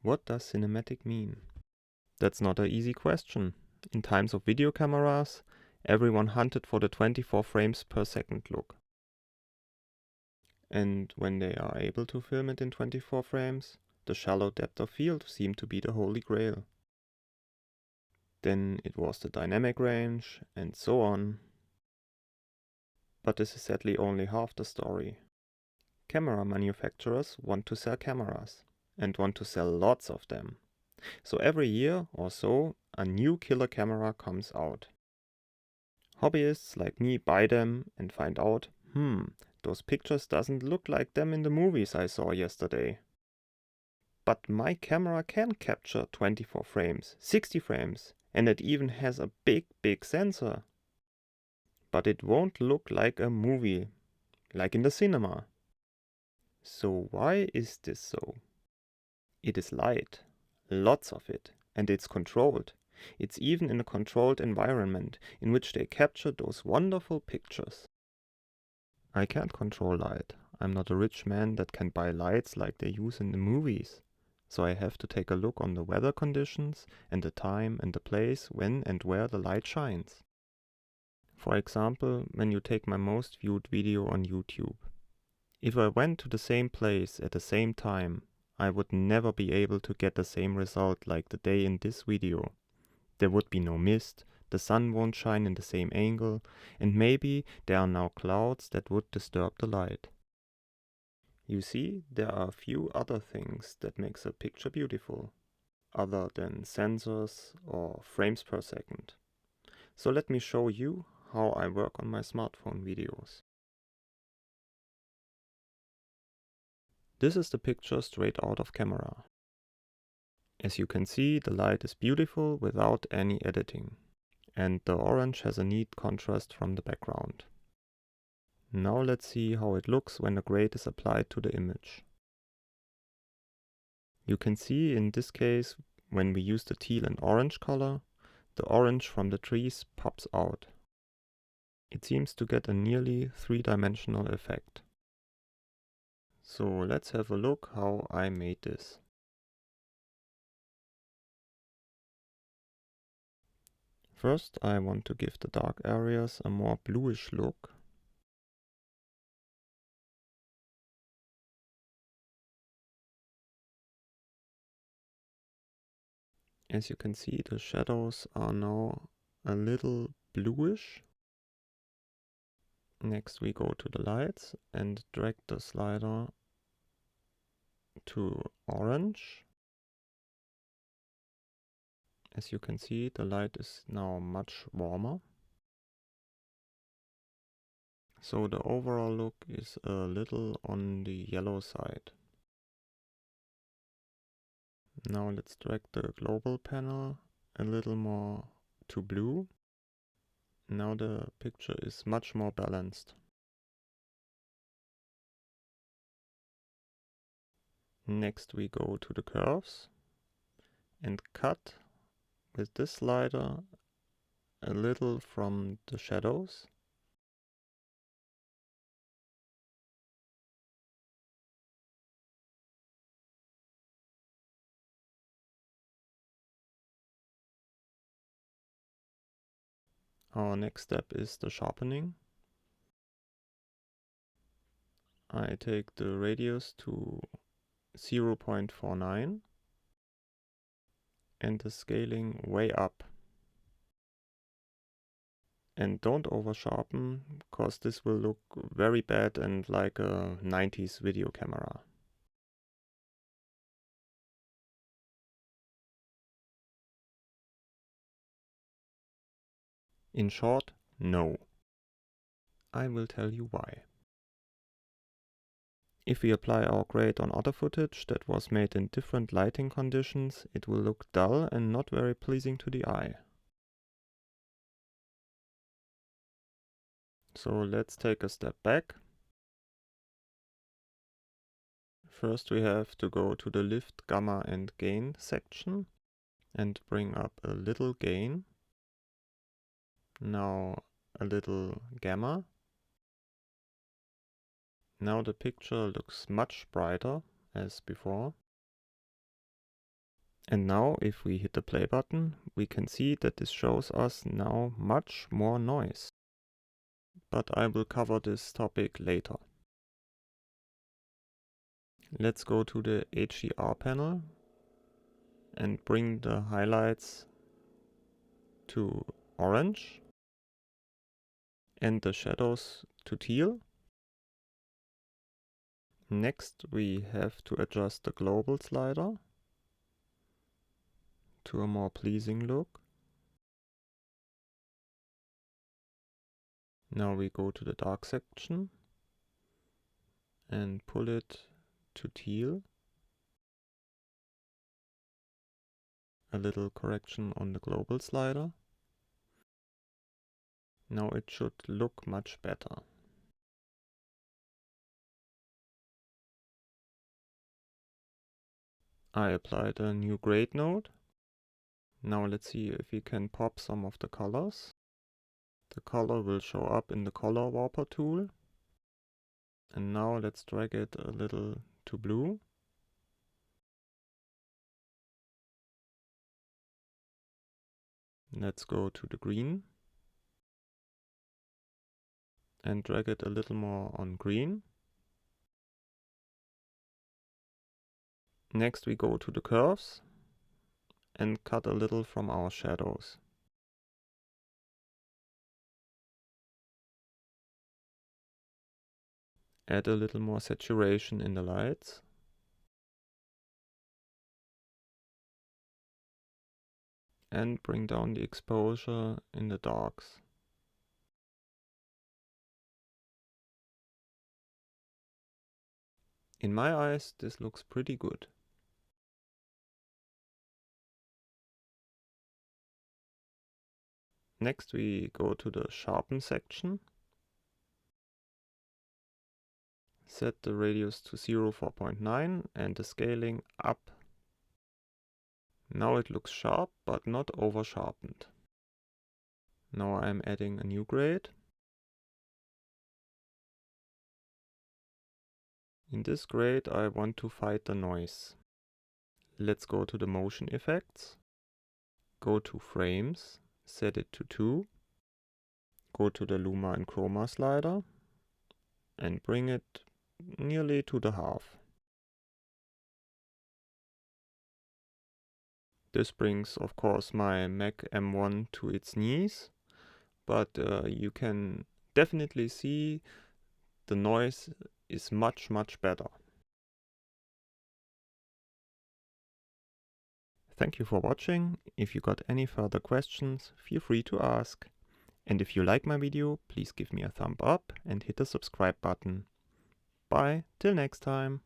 What does cinematic mean? That's not an easy question. In times of video cameras, everyone hunted for the 24 frames per second look. And when they are able to film it in 24 frames, the shallow depth of field seemed to be the holy grail. Then it was the dynamic range, and so on. But this is sadly only half the story. Camera manufacturers want to sell cameras, and want to sell lots of them. So every year or so, a new killer camera comes out. Hobbyists like me buy them and find out, those pictures doesn't look like them in the movies I saw yesterday. But my camera can capture 24 frames, 60 frames, and it even has a big sensor. But it won't look like a movie, like in the cinema. So why is this so? It is light, lots of it, and it's controlled. It's even in a controlled environment in which they capture those wonderful pictures. I can't control light. I'm not a rich man that can buy lights like they use in the movies. So I have to take a look on the weather conditions and the time and the place when and where the light shines. For example, when you take my most viewed video on YouTube. If I went to the same place at the same time, I would never be able to get the same result like the day in this video. There would be no mist, the sun won't shine in the same angle, and maybe there are now clouds that would disturb the light. You see, there are a few other things that makes a picture beautiful, other than sensors or frames per second. So let me show you how I work on my smartphone videos. This is the picture straight out of camera. As you can see, the light is beautiful without any editing, and the orange has a neat contrast from the background. Now let's see how it looks when a grade is applied to the image. You can see in this case, when we use the teal and orange color, the orange from the trees pops out. It seems to get a nearly three-dimensional effect. So let's have a look how I made this. First, I want to give the dark areas a more bluish look. As you can see, the shadows are now a little bluish. Next we go to the lights and drag the slider to orange. As you can see, the light is now much warmer. So the overall look is a little on the yellow side. Now let's drag the global panel a little more to blue. Now the picture is much more balanced. Next we go to the curves and cut with this slider a little from the shadows. Our next step is the sharpening. I take the radius to 0.49 and the scaling way up. And don't over sharpen, because this will look very bad and like a 90s video camera. In short, no. I will tell you why. If we apply our grade on other footage that was made in different lighting conditions, it will look dull and not very pleasing to the eye. So let's take a step back. First we have to go to the lift, gamma and gain section and bring up a little gain. Now a little gamma. Now the picture looks much brighter as before. And now if we hit the play button, we can see that this shows us now much more noise. But I will cover this topic later. Let's go to the HDR panel and bring the highlights to orange and the shadows to teal. Next we have to adjust the global slider to a more pleasing look. Now we go to the dark section and pull it to teal. A little correction on the global slider. Now it should look much better. I applied a new grade node. Now let's see if we can pop some of the colors. The color will show up in the color warper tool. And now let's drag it a little to blue. Let's go to the green and drag it a little more on green. Next we go to the curves and cut a little from our shadows. Add a little more saturation in the lights. And bring down the exposure in the darks. In my eyes, this looks pretty good. Next we go to the sharpen section. Set the radius to 0.4.9 and the scaling up. Now it looks sharp but not over sharpened. Now I'm adding a new grade. In this grade I want to fight the noise. Let's go to the motion effects. Go to frames, set it to 2. Go to the Luma and Chroma slider and bring it nearly to the half. This brings of course my Mac M1 to its knees, but you can definitely see the noise is much better. Thank you for watching. If you got any further questions, feel free to ask. And if you like my video, please give me a thumb up and hit the subscribe button. Bye, till next time.